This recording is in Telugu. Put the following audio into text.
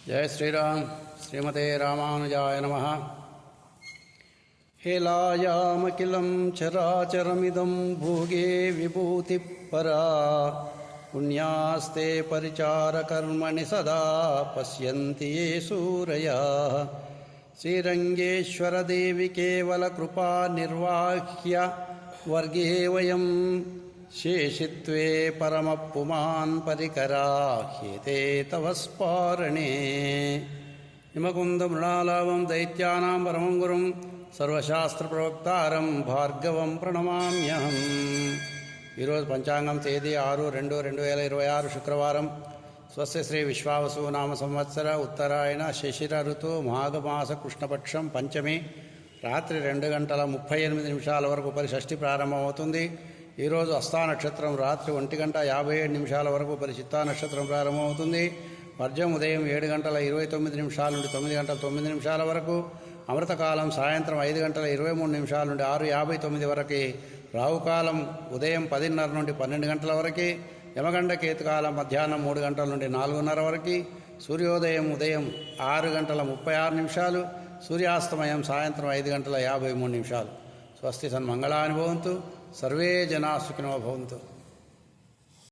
जय श्रीराम। श्रीमते रामानुजाय नमः। हेलायामखिलं चराचरमिदं भोगे विभूतिपरा पुण्यास्ते परिचारकर्मणि सदा पश्यन्ति ये सूरयाः। श्रीरङ्गेश्वरदेवि केवलकृपा निर्वाह्य वर्गे वयं शेषित्वे परमपुमान् परिकराह्येते तव स्पारणे। हिमकुन्दमृणालाभं दैत्यानां परमं गुरुं सर्वशास्त्रप्रवक्तारं भार्गवं प्रणमाम्यहम्। ఈరోజు పంచాంగం తేదీ 6/2/2026 శుక్రవారం. స్వస్య శ్రీ విశ్వావసు నామ సంవత్సర ఉత్తరాయణ శిశిర ఋతువు మాఘమాస కృష్ణపక్షం పంచమి రాత్రి 2:38 వరకు పరిషష్ఠి ప్రారంభమవుతుంది. ఈరోజు హస్తా నక్షత్రం రాత్రి 1:57 వరకు పరిచిత్తా నక్షత్రం ప్రారంభమవుతుంది. వర్జం ఉదయం 7:29 నుండి 9:09 వరకు. అమృతకాలం సాయంత్రం 5:23 నుండి 6:59 వరకు. రావుకాలం ఉదయం 10:30 నుండి 12 గంటల వరకు. యమగండ కేతుకాలం మధ్యాహ్నం 3 గంటల నుండి 4:30 వరకు. సూర్యోదయం ఉదయం 6:36. సూర్యాస్తమయం సాయంత్రం 5:53. స్వస్తి సన్మంగళాని భవంతు. సర్వే జనా సుఖినో భవంతు.